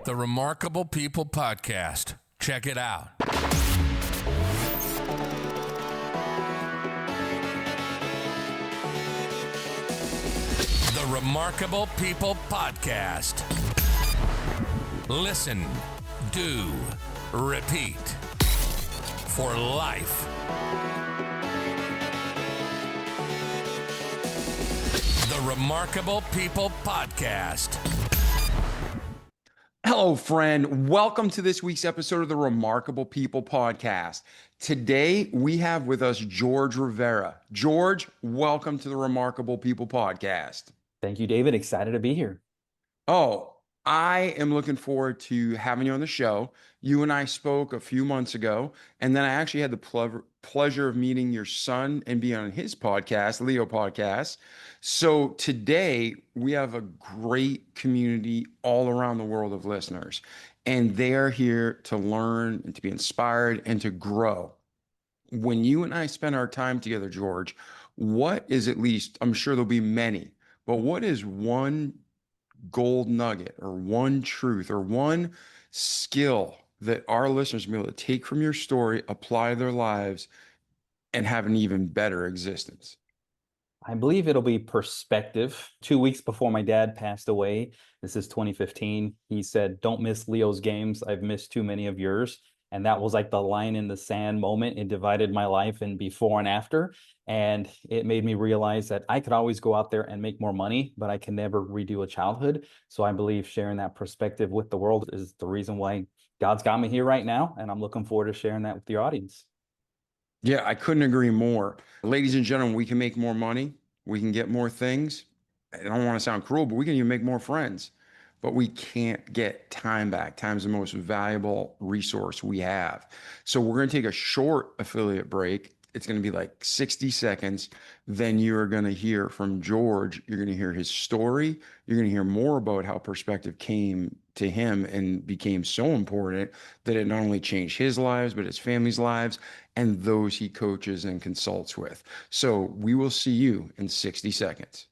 The Remarkable People Podcast. Check it out. The Remarkable People Podcast. Listen, do, repeat. For life. The Remarkable People Podcast. Hello, friend. Welcome to this week's episode of the Remarkable People Podcast. Today, we have with us George Rivera. George, welcome to the Remarkable People Podcast. Thank you, David. Excited to be here. Oh, I am looking forward to having you on the show. You and I spoke a few months ago, and then I actually had the pleasure of meeting your son and being on his podcast, Leo Podcast. So today we have a great community all around the world of listeners, and they are here to learn and to be inspired and to grow. When you and I spend our time together, George, what is at least, I'm sure there'll be many, but what is one gold nugget or one truth or one skill that our listeners will be able to take from your story, apply to their lives, and have an even better existence? I believe it'll be perspective. 2 weeks before my dad passed away, this is 2015, he said, "Don't miss Leo's games. I've missed too many of yours." And that was like the line in the sand moment. It divided my life in before and after. And it made me realize that I could always go out there and make more money, but I can never redo a childhood. So I believe sharing that perspective with the world is the reason why God's got me here right now. And I'm looking forward to sharing that with the audience. Yeah, I couldn't agree more. Ladies and gentlemen, we can make more money. We can get more things. I don't want to sound cruel, but we can even make more friends. But we can't get time back. Time's the most valuable resource we have. So we're going to take a short affiliate break. It's going to be like 60 seconds. Then you are going to hear from George. You're going to hear his story. You're going to hear more about how perspective came to him and became so important that it not only changed his lives, but his family's lives and those he coaches and consults with. So we will see you in 60 seconds.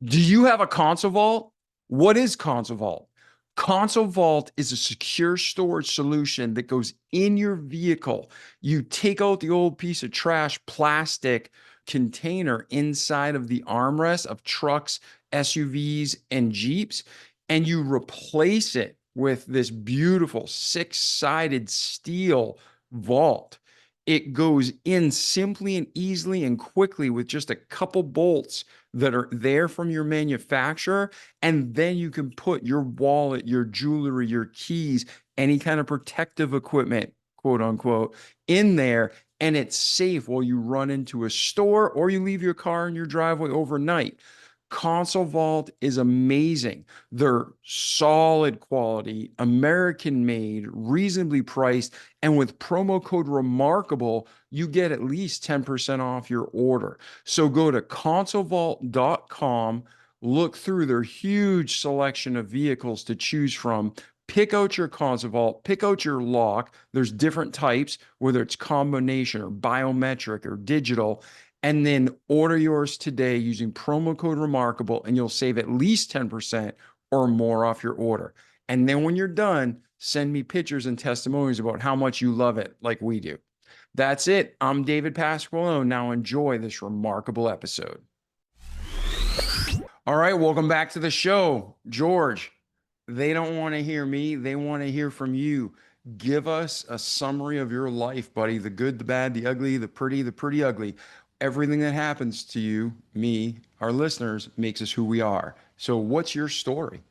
Do you have a console vault? What is console vault? Console vault is a secure storage solution that goes in your vehicle. You take out the old piece of trash plastic container inside of the armrest of trucks, SUVs, and Jeeps, and you replace it with this beautiful six-sided steel vault. It goes in simply and easily and quickly with just a couple bolts that are there from your manufacturer. And then you can put your wallet, your jewelry, your keys, any kind of protective equipment, quote unquote, in there. And it's safe while you run into a store or you leave your car in your driveway overnight. Console Vault is amazing. They're solid quality, American made, reasonably priced, and with promo code Remarkable, you get at least 10% off your order. So go to consolevault.com, look through their huge selection of vehicles to choose from. Pick out your console vault, pick out your lock. There's different types, whether it's combination or biometric or digital. And then order yours today using promo code Remarkable, and you'll save at least 10% or more off your order. And then when you're done, send me pictures and testimonies about how much you love it like we do. That's it. I'm David Pasqualone. Now enjoy this remarkable episode. All right, welcome back to the show. George, they don't want to hear me. They want to hear from you. Give us a summary of your life, buddy. The good, the bad, the ugly, the pretty ugly. Everything that happens to you, me, our listeners, makes us who we are. So what's your story?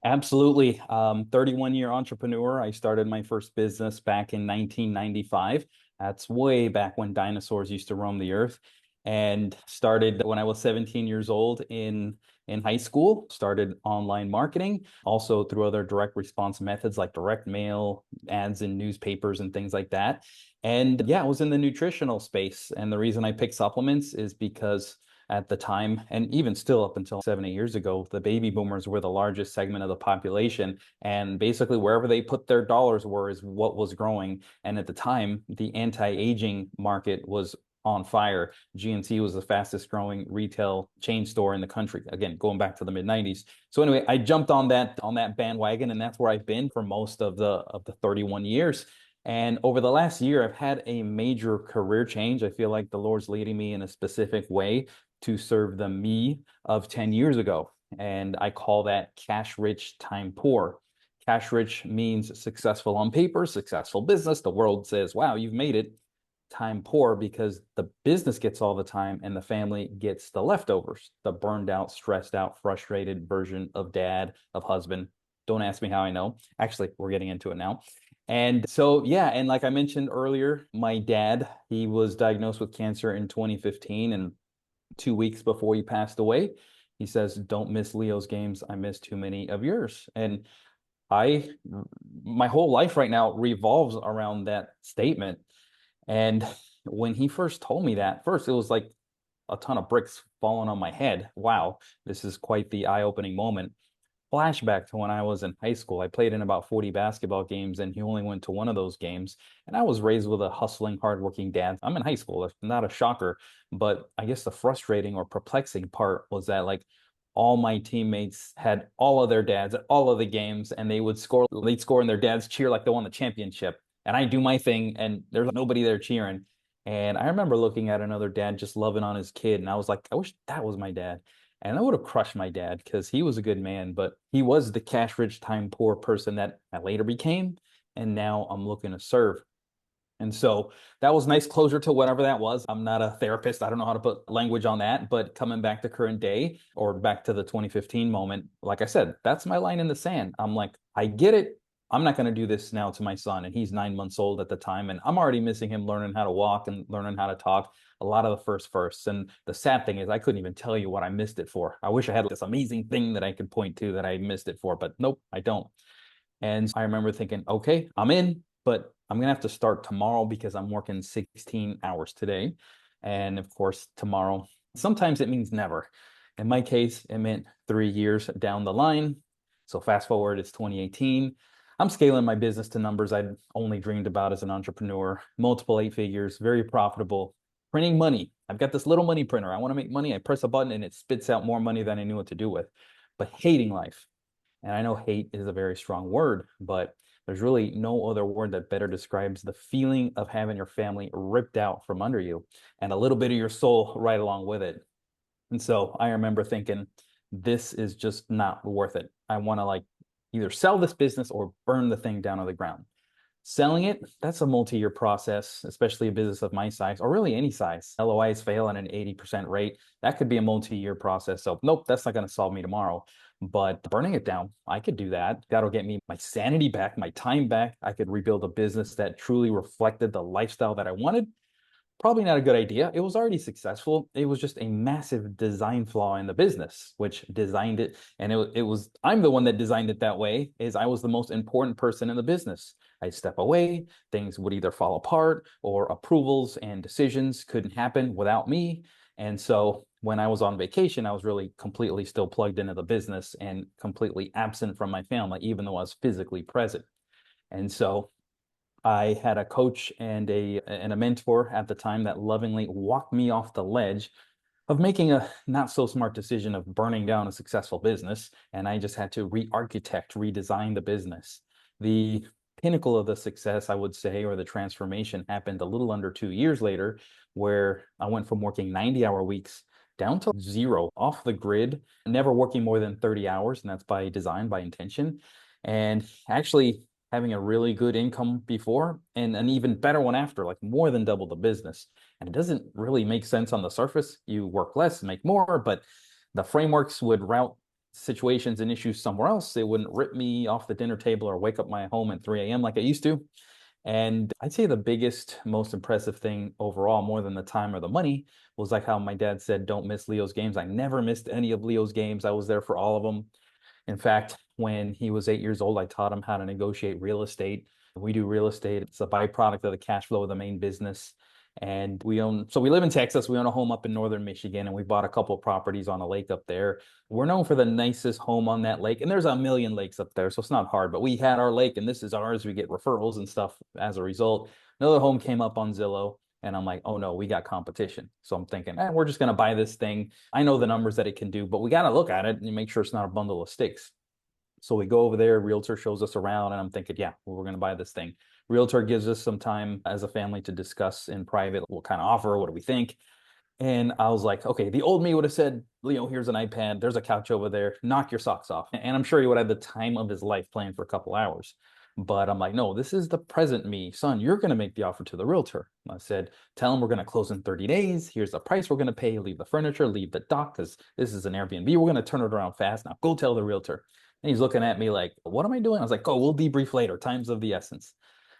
Absolutely. 31-year entrepreneur. I started my first business back in 1995. That's way back when dinosaurs used to roam the earth. And started when I was 17 years old in high school, started online marketing, also through other direct response methods like direct mail, ads in newspapers and things like that. And yeah, I was in the nutritional space. And the reason I picked supplements is because at the time, and even still up until 7-8 years ago, the baby boomers were the largest segment of the population. And basically wherever they put their dollars were is what was growing. And at the time, the anti-aging market was on fire. GNC was the fastest growing retail chain store in the country. Again, going back to the mid 90s. So anyway, I jumped on that bandwagon, and that's where I've been for most of the 31 years. And over the last year, I've had a major career change. I feel like the Lord's leading me in a specific way to serve the me of 10 years ago. And I call that cash rich, time poor. Cash rich means successful on paper, successful business. The world says, wow, you've made it. Time poor because the business gets all the time and the family gets the leftovers, the burned out, stressed out, frustrated version of dad, of husband. Don't ask me how I know. Actually, we're getting into it now. And so, yeah, and like I mentioned earlier, my dad, he was diagnosed with cancer in 2015, and 2 weeks before he passed away, he says, "Don't miss Leo's games. I miss too many of yours." And I, my whole life right now revolves around that statement. And when he first told me that, first it was like a ton of bricks falling on my head. Wow, this is quite the eye-opening moment. Flashback to when I was in high school. I played in about 40 basketball games, and he only went to one of those games. And I was raised with a hustling, hardworking dad. I'm in high school. That's not a shocker. But I guess the frustrating or perplexing part was that, like, all my teammates had all of their dads at all of the games, and they'd score, and their dads cheer like they won the championship. And I do my thing, and there's nobody there cheering. And I remember looking at another dad just loving on his kid, and I was like, I wish that was my dad. And I would have crushed my dad because he was a good man, but he was the cash rich, time poor person that I later became. And now I'm looking to serve. And so that was nice closure to whatever that was. I'm not a therapist. I don't know how to put language on that, but coming back to current day or back to the 2015 moment, like I said, that's my line in the sand. I'm like, I get it. I'm not going to do this now to my son. And he's 9 months old at the time. And I'm already missing him learning how to walk and learning how to talk, a lot of the firsts. And the sad thing is I couldn't even tell you what I missed it for. I wish I had this amazing thing that I could point to that I missed it for, but nope, I don't. And I remember thinking, okay, I'm in, but I'm going to have to start tomorrow because I'm working 16 hours today. And of course, tomorrow, sometimes it means never. In my case, it meant 3 years down the line. So fast forward, it's 2018. I'm scaling my business to numbers I'd only dreamed about as an entrepreneur, multiple 8 figures, very profitable, printing money. I've got this little money printer. I want to make money. I press a button and it spits out more money than I knew what to do with, but hating life. And I know hate is a very strong word, but there's really no other word that better describes the feeling of having your family ripped out from under you and a little bit of your soul right along with it. And so I remember thinking, this is just not worth it. I want to like either sell this business or burn the thing down to the ground. Selling it, that's a multi-year process, especially a business of my size, or really any size. LOIs fail at an 80% rate. That could be a multi-year process. So nope, that's not going to solve me tomorrow. But burning it down, I could do that. That'll get me my sanity back, my time back. I could rebuild a business that truly reflected the lifestyle that I wanted. Probably not a good idea. It was already successful. It was just a massive design flaw in the business, which designed it. And I'm the one that designed it that way, is I was the most important person in the business. I'd step away, things would either fall apart or approvals and decisions couldn't happen without me. And so when I was on vacation, I was really completely still plugged into the business and completely absent from my family, even though I was physically present. And so I had a coach and a mentor at the time that lovingly walked me off the ledge of making a not so smart decision of burning down a successful business. And I just had to re-architect, redesign the business. The pinnacle of the success, I would say, or the transformation happened a little under 2 years later, where I went from working 90-hour weeks down to zero, off the grid, never working more than 30 hours. And that's by design, by intention. And actually having a really good income before and an even better one after, like more than double the business. And it doesn't really make sense on the surface. You work less, make more, but the frameworks would route situations and issues somewhere else. It wouldn't rip me off the dinner table or wake up my home at 3 a.m. like I used to. And I'd say the biggest, most impressive thing overall, more than the time or the money, was like how my dad said, don't miss Leo's games. I never missed any of Leo's games. I was there for all of them. In fact, when he was 8 years old, I taught him how to negotiate real estate. We do real estate. It's a byproduct of the cash flow of the main business. And we live in Texas. We own a home up in northern Michigan, and we bought a couple of properties on a lake up there. We're known for the nicest home on that lake. And there's a million lakes up there, so it's not hard. But we had our lake, and this is ours. We get referrals and stuff as a result. Another home came up on Zillow. And I'm like, oh no, we got competition. So I'm thinking, we're just going to buy this thing. I know the numbers that it can do, but we got to look at it and make sure it's not a bundle of sticks. So we go over there, realtor shows us around, and I'm thinking, yeah, well, we're going to buy this thing. Realtor gives us some time as a family to discuss in private what kind of offer, what do we think? And I was like, okay, the old me would have said, Leo, here's an iPad, there's a couch over there, knock your socks off. And I'm sure he would have the time of his life playing for a couple hours. But I'm like, no, this is the present me. Son, you're going to make the offer to the realtor. I said, tell him we're going to close in 30 days. Here's the price we're going to pay. Leave the furniture, leave the dock, because this is an Airbnb. We're going to turn it around fast. Now go tell the realtor. And he's looking at me like, what am I doing? I was like, oh, we'll debrief later. Time's of the essence.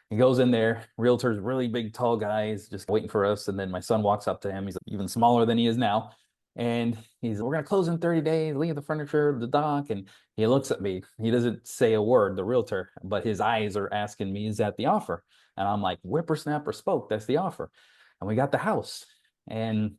He goes in there, realtor's really big, tall guy, he's just waiting for us. And then my son walks up to him. He's even smaller than he is now. And we're going to close in 30 days, leave the furniture, the dock. And he looks at me. He doesn't say a word, the realtor, but his eyes are asking me, is that the offer? And I'm like, whippersnapper spoke, that's the offer. And we got the house. And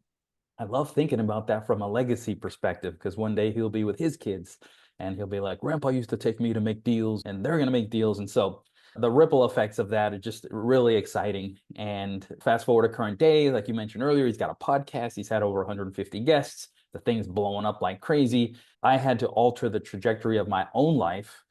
I love thinking about that from a legacy perspective, because one day he'll be with his kids and he'll be like, Grandpa used to take me to make deals and they're going to make deals. And so the ripple effects of that are just really exciting. And fast forward to current day, like you mentioned earlier, he's got a podcast. He's had over 150 guests. The thing's blowing up like crazy. I had to alter the trajectory of my own life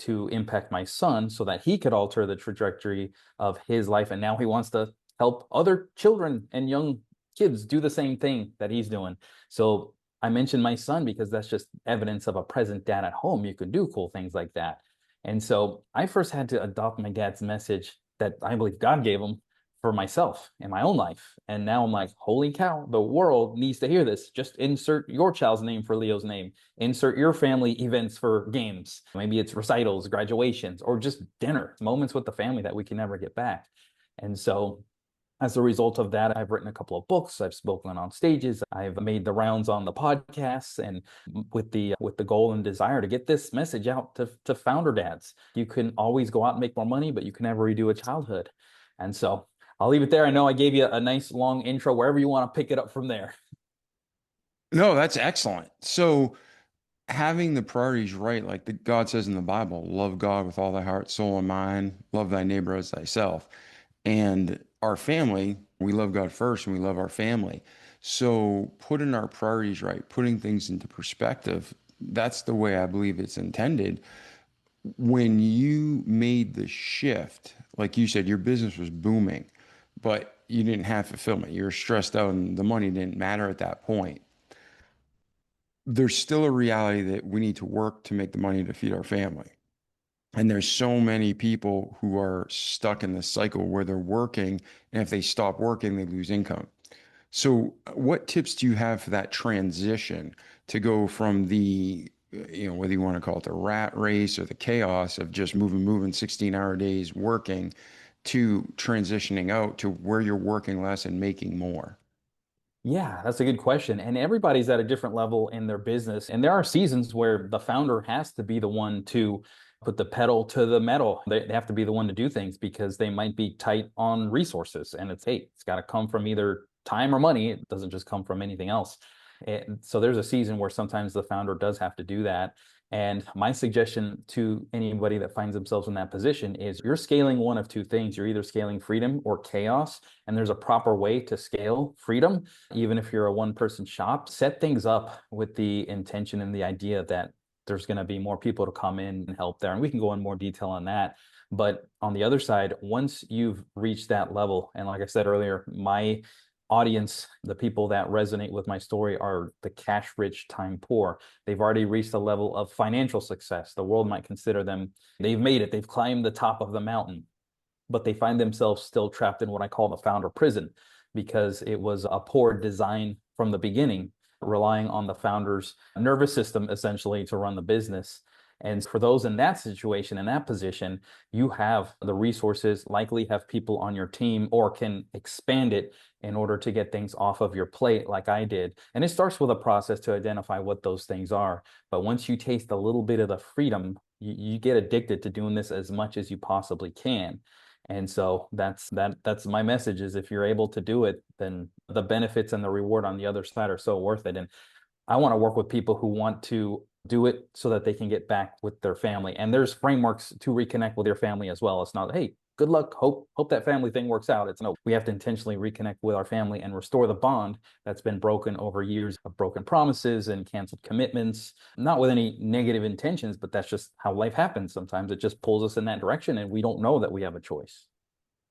to impact my son so that he could alter the trajectory of his life. And now he wants to help other children and young kids do the same thing that he's doing. So I mentioned my son because that's just evidence of a present dad at home. You could do cool things like that. And so I first had to adopt my dad's message that I believe God gave him for myself in my own life. And now I'm like, holy cow, the world needs to hear this. Just insert your child's name for Leo's name. Insert your family events for games. Maybe it's recitals, graduations, or just dinner, moments with the family that we can never get back. And so as a result of that, I've written a couple of books. I've spoken on stages. I've made the rounds on the podcasts, and with the goal and desire to get this message out to founder dads. You can always go out and make more money, but you can never redo a childhood. And so I'll leave it there. I know I gave you a nice long intro. Wherever you want to pick it up from there. No, that's excellent. So having the priorities right, like God says in the Bible, love God with all thy heart, soul, and mind, love thy neighbor as thyself. And our family, we love God first and we love our family. So putting our priorities right, putting things into perspective, that's the way I believe it's intended. When you made the shift, like you said, your business was booming, but you didn't have fulfillment. You were stressed out and the money didn't matter at that point. There's still a reality that we need to work to make the money to feed our family. And there's so many people who are stuck in this cycle where they're working, and if they stop working, they lose income. So, what tips do you have for that transition to go from whether you want to call it the rat race or the chaos of just moving 16-hour days working to transitioning out to where you're working less and making more? Yeah, that's a good question. And everybody's at a different level in their business. And there are seasons where the founder has to be the one to put the pedal to the metal. They have to be the one to do things because they might be tight on resources. And it's got to come from either time or money. It doesn't just come from anything else. And so there's a season where sometimes the founder does have to do that. And my suggestion to anybody that finds themselves in that position is you're scaling one of two things. You're either scaling freedom or chaos. And there's a proper way to scale freedom. Even if you're a one-person shop, set things up with the intention and the idea that there's going to be more people to come in and help there. And we can go in more detail on that. But on the other side, once you've reached that level, and like I said earlier, my audience, the people that resonate with my story are the cash rich, time poor. They've already reached a level of financial success. The world might consider them, they've made it, they've climbed the top of the mountain, but they find themselves still trapped in what I call the founder prison because it was a poor design from the beginning, relying on the founder's nervous system essentially to run the business. And for those in that situation, in that position, you have the resources, likely have people on your team, or can expand it in order to get things off of your plate like I did. And it starts with a process to identify what those things are. But once you taste a little bit of the freedom, you get addicted to doing this as much as you possibly can. And so that's my message is if you're able to do it, then the benefits and the reward on the other side are so worth it. And I want to work with people who want to do it so that they can get back with their family. And there's frameworks to reconnect with your family as well. It's not, hey, good luck. Hope that family thing works out. It's no, we have to intentionally reconnect with our family and restore the bond that's been broken over years of broken promises and canceled commitments, not with any negative intentions, but that's just how life happens. Sometimes it just pulls us in that direction and we don't know that we have a choice.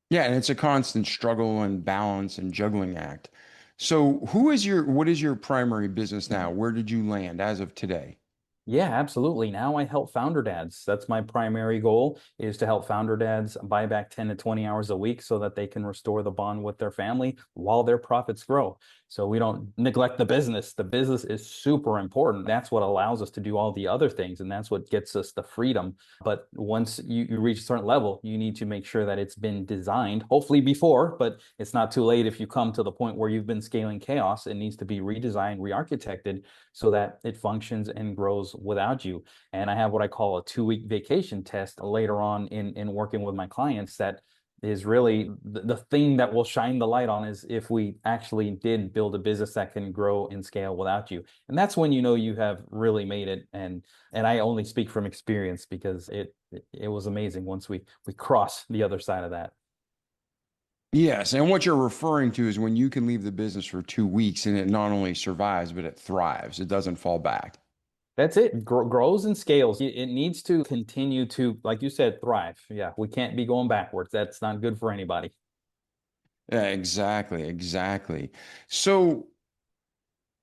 Yeah, and it's a constant struggle and balance and juggling act. So, what is your primary business now? Where did you land as of today? Yeah, absolutely. Now I help founder dads. That's my primary goal, is to help founder dads buy back 10 to 20 hours a week so that they can restore the bond with their family while their profits grow. So we don't neglect the business. The business is super important. That's what allows us to do all the other things, and that's what gets us the freedom. But once you reach a certain level, you need to make sure that it's been designed, hopefully before, but it's not too late if you come to the point where you've been scaling chaos. It needs to be redesigned, re-architected so that it functions and grows without you. And I have what I call a 2-week vacation test later on in working with my clients that is really the thing that will shine the light on is if we actually did build a business that can grow and scale without you. And that's when you know you have really made it. And I only speak from experience because it was amazing once we cross the other side of that. Yes, and what you're referring to is when you can leave the business for 2 weeks and it not only survives, but it thrives. It doesn't fall back. That's it. Grows and scales. It needs to continue to, like you said, thrive. Yeah, we can't be going backwards. That's not good for anybody. Yeah, exactly, exactly. So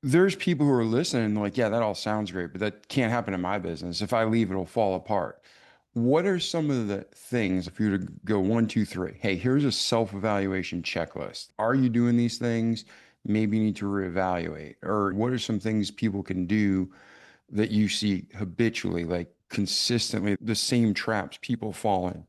there's people who are listening like, yeah, that all sounds great, but that can't happen in my business. If I leave, it'll fall apart. What are some of the things, if you were to go one, two, three, hey, here's a self-evaluation checklist. Are you doing these things? Maybe you need to reevaluate. Or what are some things people can do that you see habitually, like consistently, the same traps people fall in?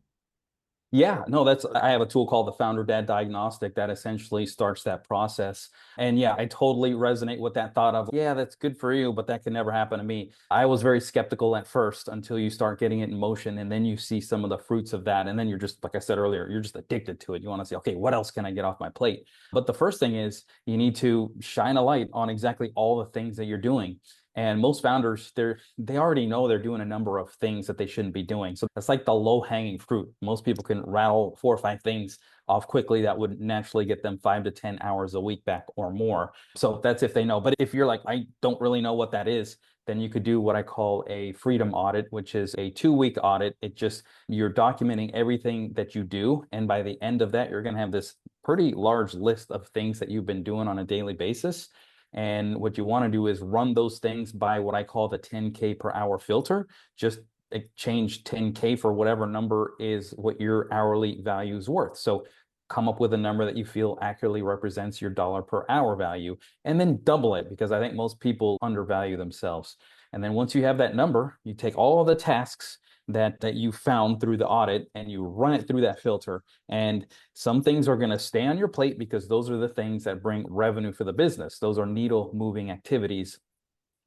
Yeah, no, I have a tool called the Founder Dad Diagnostic that essentially starts that process. And yeah, I totally resonate with that thought of, yeah, that's good for you, but that could never happen to me. I was very skeptical at first until you start getting it in motion and then you see some of the fruits of that. And then you're just, like I said earlier, you're just addicted to it. You want to say, okay, what else can I get off my plate? But the first thing is you need to shine a light on exactly all the things that you're doing. And most founders, they already know they're doing a number of things that they shouldn't be doing. So that's like the low-hanging fruit. Most people can rattle 4 or 5 things off quickly that would naturally get them 5 to 10 hours a week back or more. So that's if they know. But if you're like, I don't really know what that is, then you could do what I call a Freedom Audit, which is a 2-week audit. You're documenting everything that you do. And by the end of that, you're going to have this pretty large list of things that you've been doing on a daily basis. And what you want to do is run those things by what I call the 10K per hour filter. Just exchange 10K for whatever number is what your hourly value is worth. So come up with a number that you feel accurately represents your dollar per hour value, and then double it because I think most people undervalue themselves. And then once you have that number, you take all of the tasks that you found through the audit and you run it through that filter. And some things are going to stay on your plate because those are the things that bring revenue for the business. Those are needle moving activities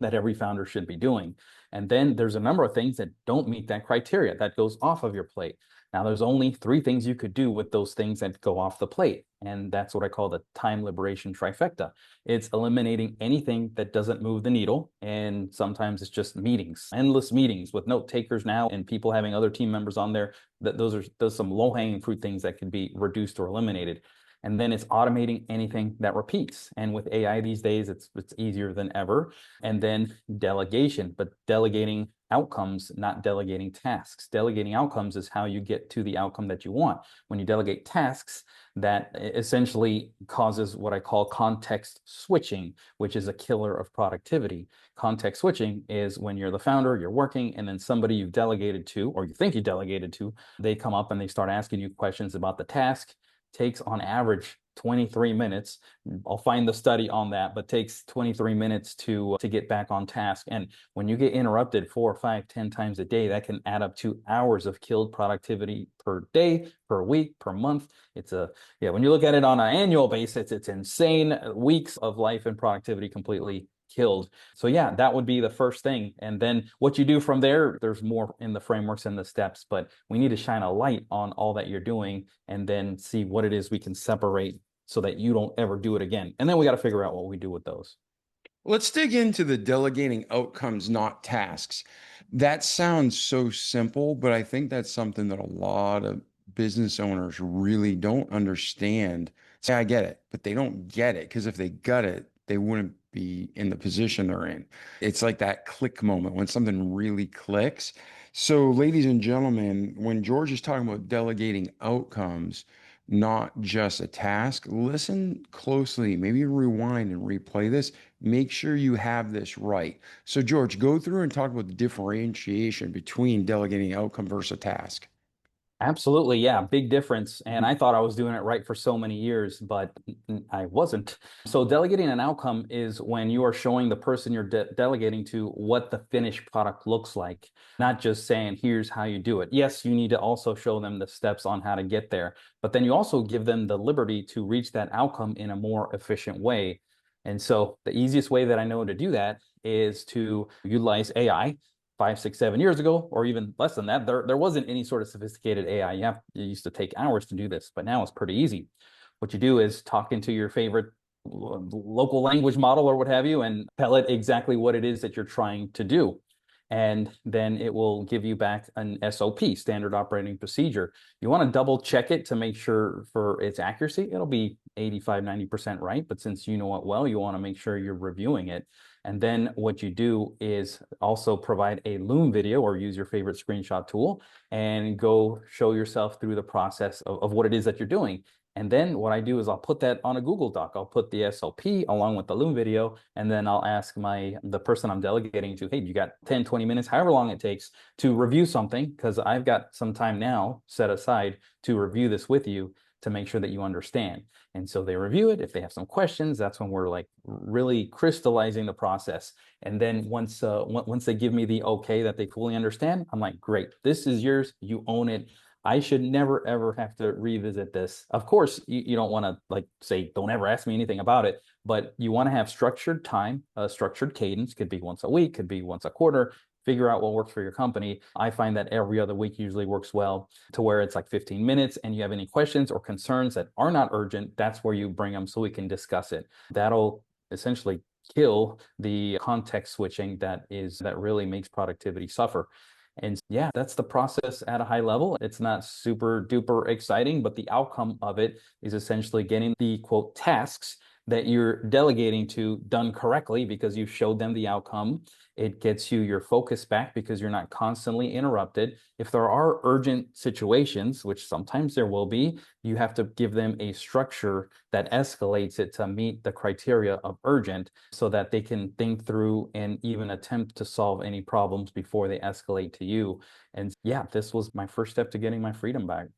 that every founder should be doing. And then there's a number of things that don't meet that criteria that goes off of your plate. Now, there's only 3 things you could do with those things that go off the plate. And that's what I call the time liberation trifecta. It's eliminating anything that doesn't move the needle. And sometimes it's just meetings, endless meetings with note takers now and people having other team members on there. Those some low hanging fruit things that can be reduced or eliminated. And then it's automating anything that repeats. And with AI these days, it's easier than ever. And then delegation, but delegating outcomes, not delegating tasks. Delegating outcomes is how you get to the outcome that you want. When you delegate tasks, that essentially causes what I call context switching, which is a killer of productivity. Context switching is when you're the founder, you're working, and then somebody you've delegated to, or you think you delegated to, they come up and they start asking you questions about the task. Takes on average 23 minutes. I'll find the study on that, but takes 23 minutes to get back on task. And when you get interrupted 4 or 5, 10 times a day, that can add up to hours of killed productivity per day, per week, per month. When you look at it on an annual basis, it's insane. Weeks of life and productivity completely killed. So yeah, that would be the first thing. And then what you do from there, there's more in the frameworks and the steps, but we need to shine a light on all that you're doing and then see what it is we can separate so that you don't ever do it again. And then we got to figure out what we do with those. Let's dig into the delegating outcomes, not tasks. That sounds so simple, but I think that's something that a lot of business owners really don't understand. Say, I get it, but they don't get it because if they got it, they wouldn't be in the position they're in. It's like that click moment when something really clicks. So, ladies and gentlemen, when George is talking about delegating outcomes, not just a task, listen closely, maybe rewind and replay this. Make sure you have this right. So, George, go through and talk about the differentiation between delegating outcome versus a task. Absolutely, yeah, big difference. And I thought I was doing it right for so many years, but I wasn't. So delegating an outcome is when you are showing the person you're delegating to what the finished product looks like, not just saying, here's how you do it. Yes, you need to also show them the steps on how to get there, but then you also give them the liberty to reach that outcome in a more efficient way. And so the easiest way that I know to do that is to utilize AI. 5, 6, 7 years ago, or even less than that, there wasn't any sort of sophisticated AI. You used to take hours to do this, but now it's pretty easy. What you do is talk into your favorite local language model or what have you, and tell it exactly what it is that you're trying to do. And then it will give you back an SOP, standard operating procedure. You want to double check it to make sure for its accuracy. It'll be 85, 90% right. But since you know it well, you want to make sure you're reviewing it. And then what you do is also provide a Loom video or use your favorite screenshot tool and go show yourself through the process of what it is that you're doing. And then what I do is I'll put that on a Google Doc. I'll put the SOP along with the Loom video, and then I'll ask the person I'm delegating to, hey, you got 10, 20 minutes, however long it takes to review something, because I've got some time now set aside to review this with you to make sure that you understand. And so they review it. If they have some questions, that's when we're like really crystallizing the process. And then once they give me the okay that they fully understand, I'm like, great, this is yours. You own it. I should never, ever have to revisit this. Of course, you don't want to like say, don't ever ask me anything about it, but you want to have structured time, a structured cadence, could be once a week, could be once a quarter. Figure out what works for your company. I find that every other week usually works well, to where it's like 15 minutes and you have any questions or concerns that are not urgent, that's where you bring them so we can discuss it. That'll essentially kill the context switching that really makes productivity suffer. And yeah, that's the process at a high level. It's not super duper exciting, but the outcome of it is essentially getting the quote tasks that you're delegating to done correctly because you showed them the outcome. It gets you your focus back because you're not constantly interrupted. If there are urgent situations, which sometimes there will be, you have to give them a structure that escalates it to meet the criteria of urgent so that they can think through and even attempt to solve any problems before they escalate to you. And yeah, this was my first step to getting my freedom back.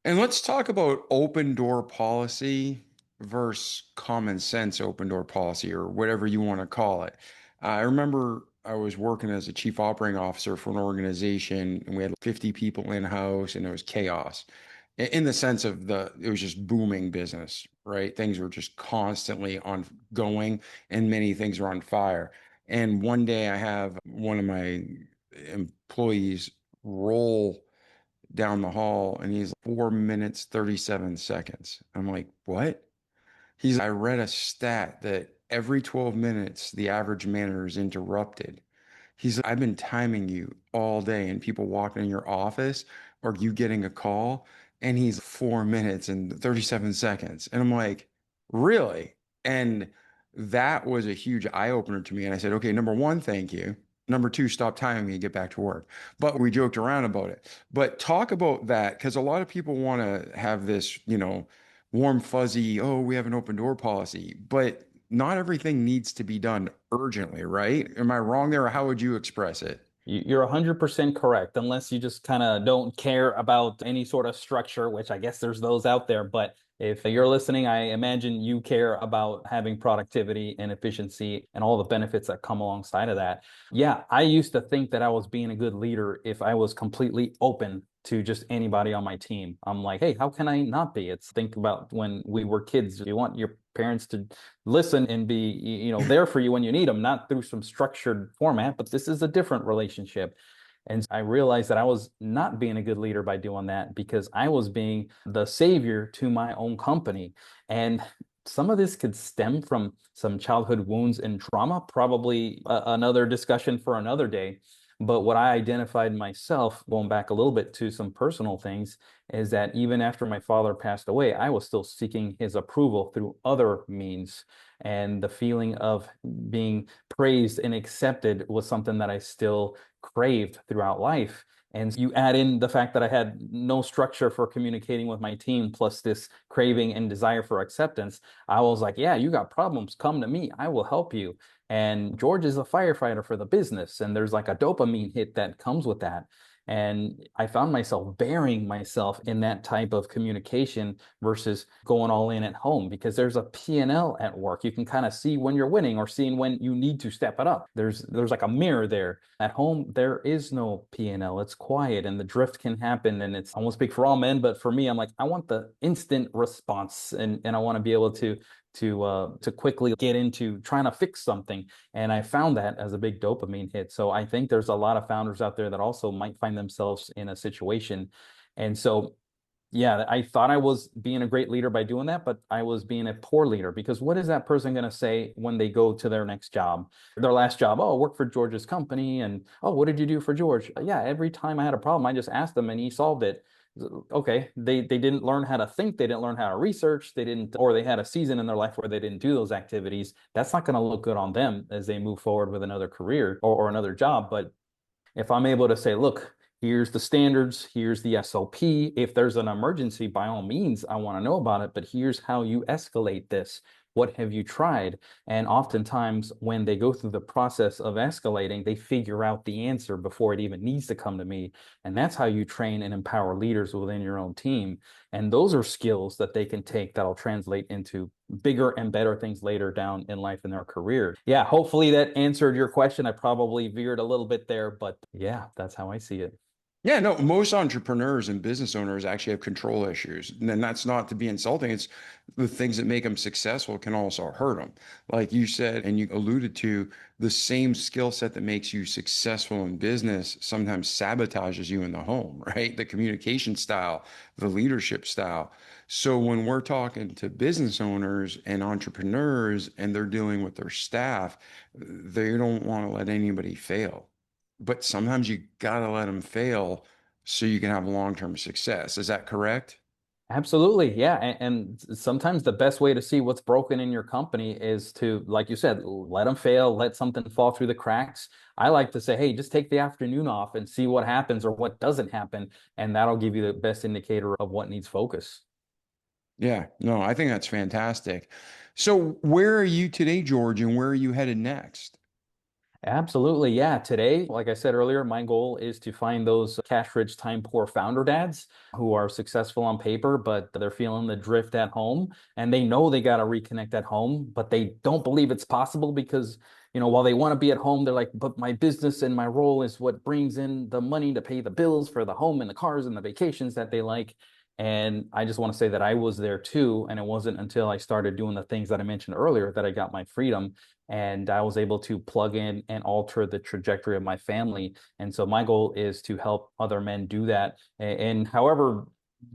And let's talk about open door policy versus common sense open door policy, or whatever you want to call it. I remember I was working as a chief operating officer for an organization, and we had 50 people in house, and it was chaos in the sense of it was just booming business, right? Things were just constantly ongoing, and many things were on fire. And one day I have one of my employees roll down the hall and he's 4 minutes, 37 seconds. I'm like, what? I read a stat that every 12 minutes, the average manager is interrupted. I've been timing you all day and people walking in your office or you getting a call and he's 4 minutes and 37 seconds. And I'm like, really? And that was a huge eye opener to me. And I said, okay, number one, thank you. Number two, stop timing me and get back to work. But we joked around about it. But talk about that because a lot of people want to have this, warm, fuzzy, oh, we have an open door policy. But not everything needs to be done urgently, right? Am I wrong there, or how would you express it? You're 100% correct, unless you just kind of don't care about any sort of structure, which I guess there's those out there. But if you're listening, I imagine you care about having productivity and efficiency and all the benefits that come alongside of that. Yeah, I used to think that I was being a good leader if I was completely open to just anybody on my team. I'm like, hey, how can I not be? It's think about when we were kids. You want your parents to listen and be there for you when you need them, not through some structured format, but this is a different relationship. And I realized that I was not being a good leader by doing that because I was being the savior to my own company. And some of this could stem from some childhood wounds and trauma, probably another discussion for another day. But what I identified myself, going back a little bit to some personal things, is that even after my father passed away, I was still seeking his approval through other means. And the feeling of being praised and accepted was something that I still craved throughout life. And you add in the fact that I had no structure for communicating with my team, plus this craving and desire for acceptance. I was like, yeah, you got problems, come to me, I will help you. And George is a firefighter for the business, and there's like a dopamine hit that comes with that. And I found myself burying myself in that type of communication versus going all in at home, because there's a P&L at work. You can kind of see when you're winning or seeing when you need to step it up. There's like a mirror there. At home, there is no P&L. It's quiet and the drift can happen. And it's, I won't speak for all men, but for me, I'm like, I want the instant response, and I want to be able to quickly get into trying to fix something. And I found that as a big dopamine hit. So I think there's a lot of founders out there that also might find themselves in a situation. And so, yeah, I thought I was being a great leader by doing that, but I was being a poor leader, because what is that person going to say when they go to their next job, their last job? Oh, I work for George's company. And oh, what did you do for George? Yeah, every time I had a problem, I just asked him and he solved it. Okay, they didn't learn how to think, they didn't learn how to research, they didn't, or they had a season in their life where they didn't do those activities. That's not going to look good on them as they move forward with another career or another job. But if I'm able to say, look, here's the standards, here's the SOP. If there's an emergency, by all means, I want to know about it, but here's how you escalate this. What have you tried? And oftentimes, when they go through the process of escalating, they figure out the answer before it even needs to come to me. And that's how you train and empower leaders within your own team. And those are skills that they can take that'll translate into bigger and better things later down in life in their career. Yeah, hopefully that answered your question. I probably veered a little bit there, but yeah, that's how I see it. Yeah, no, most entrepreneurs and business owners actually have control issues. And that's not to be insulting. It's the things that make them successful can also hurt them. Like you said, and you alluded to, the same skill set that makes you successful in business sometimes sabotages you in the home, right? The communication style, the leadership style. So when we're talking to business owners and entrepreneurs and they're dealing with their staff, they don't want to let anybody fail, but sometimes you gotta let them fail so you can have long-term success. Is that correct? Absolutely. Yeah. And sometimes the best way to see what's broken in your company is to, like you said, let them fail, let something fall through the cracks. I like to say, hey, just take the afternoon off and see what happens or what doesn't happen. And that'll give you the best indicator of what needs focus. Yeah, no, I think that's fantastic. So where are you today, George, and where are you headed next? Absolutely. Yeah. Today, like I said earlier, my goal is to find those cash rich, time poor founder dads who are successful on paper, but they're feeling the drift at home and they know they got to reconnect at home, but they don't believe it's possible because, while they want to be at home, they're like, but my business and my role is what brings in the money to pay the bills for the home and the cars and the vacations that they like. And I just want to say that I was there too. And it wasn't until I started doing the things that I mentioned earlier that I got my freedom and I was able to plug in and alter the trajectory of my family. And so my goal is to help other men do that. And however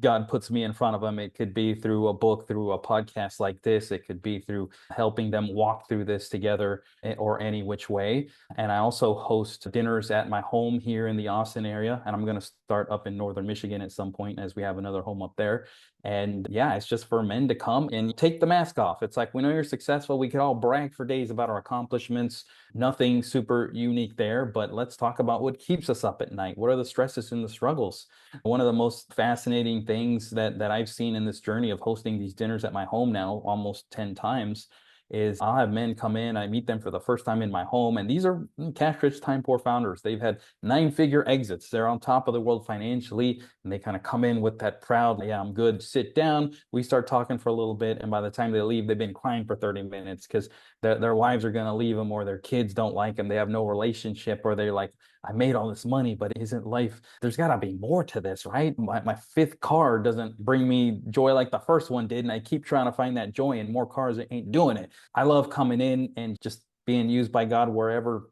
God puts me in front of them, it could be through a book, through a podcast like this, it could be through helping them walk through this together or any which way. And I also host dinners at my home here in the Austin area. And I'm going to start up in Northern Michigan at some point as we have another home up there. And yeah, it's just for men to come and take the mask off. It's like, we know you're successful. We could all brag for days about our accomplishments. Nothing super unique there, but let's talk about what keeps us up at night. What are the stresses and the struggles? One of the most fascinating things that I've seen in this journey of hosting these dinners at my home now almost 10 times is I'll have men come in, I meet them for the first time in my home, and these are cash rich, time poor founders. They've had 9-figure exits. They're on top of the world financially, and they kind of come in with that proud, yeah, I'm good, sit down. We start talking for a little bit, and by the time they leave, they've been crying for 30 minutes because their wives are going to leave them or their kids don't like them. They have no relationship, or they're like, I made all this money, but isn't life, there's got to be more to this, right? My fifth car doesn't bring me joy like the first one did. And I keep trying to find that joy in more cars that ain't doing it. I love coming in and just being used by God wherever,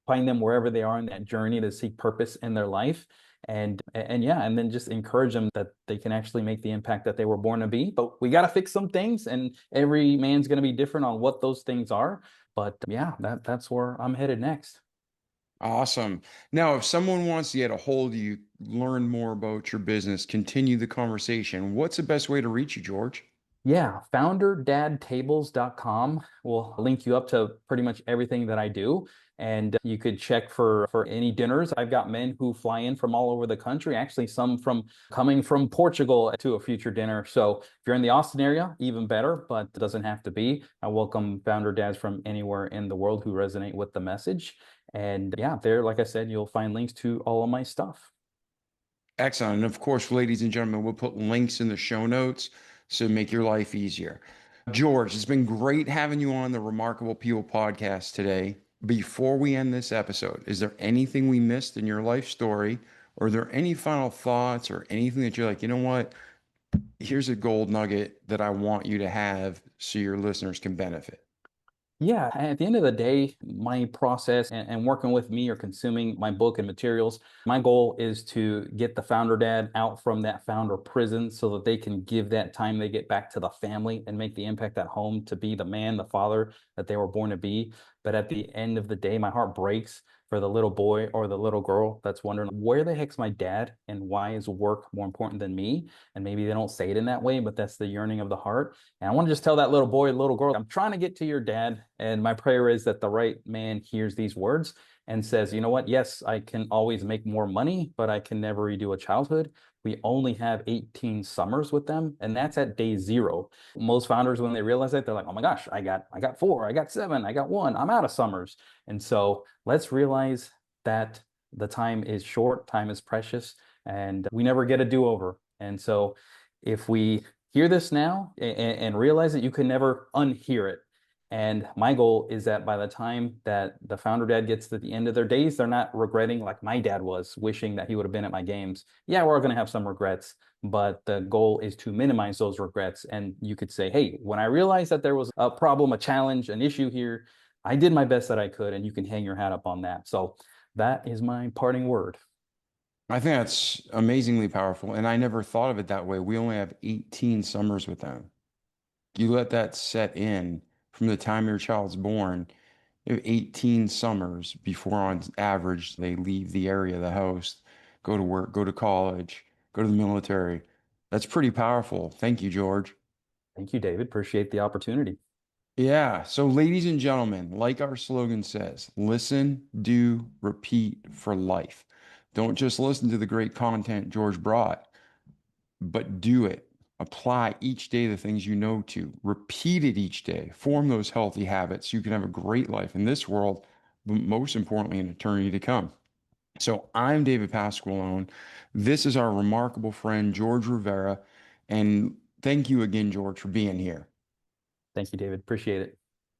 find them wherever they are in that journey to seek purpose in their life. And yeah, and then just encourage them that they can actually make the impact that they were born to be. But we got to fix some things, and every man's going to be different on what those things are. But yeah, that's where I'm headed next. Awesome. Now, if someone wants to get a hold of you, learn more about your business, continue the conversation, what's the best way to reach you, George? Yeah, founderdadtables.com will link you up to pretty much everything that I do. And you could check for any dinners. I've got men who fly in from all over the country, actually some from coming from Portugal to a future dinner. So if you're in the Austin area, even better, but it doesn't have to be. I welcome founder dads from anywhere in the world who resonate with the message. And yeah, there, like I said, you'll find links to all of my stuff. Excellent. And of course, ladies and gentlemen, we'll put links in the show notes to make your life easier. George, it's been great having you on the Remarkable People podcast today. Before we end this episode, is there anything we missed in your life story? Or are there any final thoughts or anything that you're like, you know what? Here's a gold nugget that I want you to have so your listeners can benefit. Yeah, at the end of the day, my process and working with me or consuming my book and materials, my goal is to get the founder dad out from that founder prison so that they can give that time they get back to the family and make the impact at home to be the man, the father that they were born to be. But at the end of the day, my heart breaks for the little boy or the little girl that's wondering, where the heck's my dad and why is work more important than me? And maybe they don't say it in that way, but that's the yearning of the heart. And I want to just tell that little boy, little girl, I'm trying to get to your dad. And my prayer is that the right man hears these words and says, you know what? Yes, I can always make more money, but I can never redo a childhood. We only have 18 summers with them, and that's at day zero. Most founders, when they realize that, they're like, oh my gosh, I got 4, I got 7, I got 1, I'm out of summers. And so let's realize that the time is short, time is precious, and we never get a do-over. And so if we hear this now and realize that you can never unhear it. And my goal is that by the time that the founder dad gets to the end of their days, they're not regretting like my dad was, wishing that he would have been at my games. Yeah, we're going to have some regrets, but the goal is to minimize those regrets. And you could say, hey, when I realized that there was a problem, a challenge, an issue here, I did my best that I could, and you can hang your hat up on that. So that is my parting word. I think that's amazingly powerful. And I never thought of it that way. We only have 18 summers with them. You let that set in from the time your child's born. You have 18 summers before, on average, they leave the area of the house, go to work, go to college, go to the military. That's pretty powerful. Thank you, George. Thank you, David. Appreciate the opportunity. Yeah. So, ladies and gentlemen, like our slogan says, listen, do, repeat for life. Don't just listen to the great content George brought, but do it. Apply each day the things you know to. Repeat it each day. Form those healthy habits so you can have a great life in this world, but most importantly, in eternity to come. So, I'm David Pasqualone. This is our remarkable friend, George Rivera. And thank you again, George, for being here. Thank you, David. Appreciate it.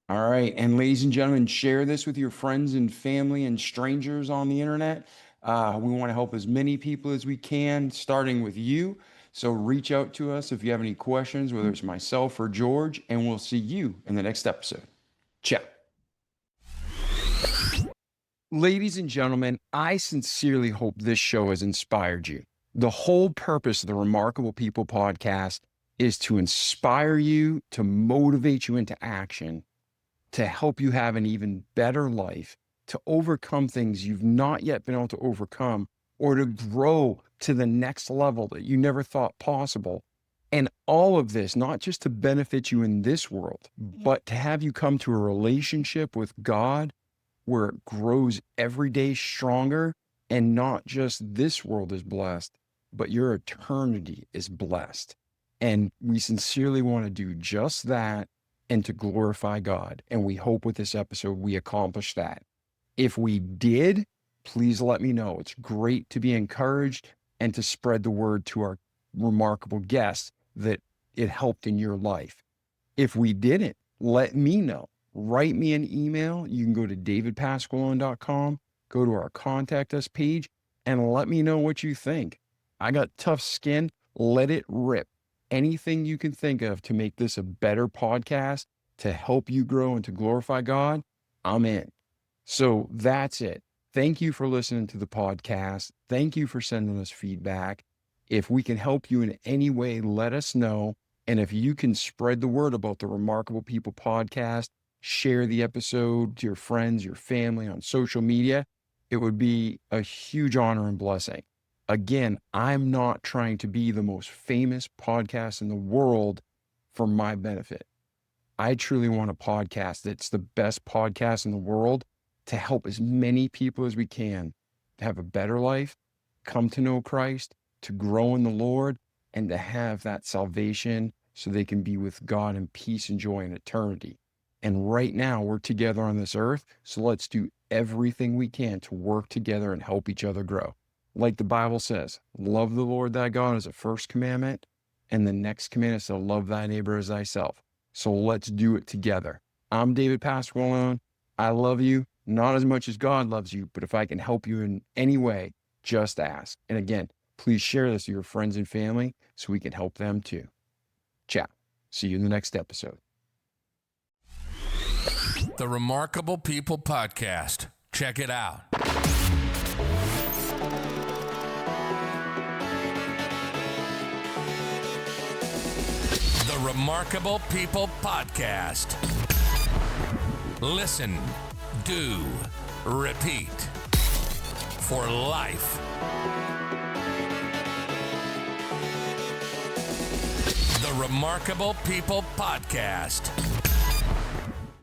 All right. And ladies and gentlemen, share this with your friends and family and strangers on the internet. We want to help as many people as we can, starting with you. So reach out to us if you have any questions, whether it's myself or George, and we'll see you in the next episode. Ciao. Ladies and gentlemen, I sincerely hope this show has inspired you. The whole purpose of the Remarkable People podcast is to inspire you, to motivate you into action, to help you have an even better life, to overcome things you've not yet been able to overcome, or to grow to the next level that you never thought possible. And all of this, not just to benefit you in this world, but to have you come to a relationship with God where it grows every day stronger, and not just this world is blessed, but your eternity is blessed. And we sincerely want to do just that and to glorify God. And we hope with this episode, we accomplish that. If we did, please let me know. It's great to be encouraged and to spread the word to our remarkable guests that it helped in your life. If we didn't, let me know. Write me an email. You can go to davidpasqualone.com, go to our contact us page, and let me know what you think. I got tough skin. Let it rip. Anything you can think of to make this a better podcast, to help you grow and to glorify God, I'm in. So that's it. Thank you for listening to the podcast. Thank you for sending us feedback. If we can help you in any way, let us know. And if you can spread the word about the Remarkable People podcast, share the episode to your friends, your family on social media, it would be a huge honor and blessing. Again, I'm not trying to be the most famous podcast in the world for my benefit. I truly want a podcast that's the best podcast in the world to help as many people as we can to have a better life, come to know Christ, to grow in the Lord, and to have that salvation so they can be with God in peace and joy in eternity. And right now we're together on this earth, so let's do everything we can to work together and help each other grow. Like the Bible says, love the Lord thy God is the first commandment, and the next commandment is to love thy neighbor as thyself. So let's do it together. I'm David Pasqualone. I love you, not as much as God loves you, but if I can help you in any way, just ask. And again, please share this with your friends and family so we can help them too. Ciao. See you in the next episode. The Remarkable People Podcast. Check it out. The Remarkable People Podcast. Listen, do, repeat. For life. The Remarkable People Podcast.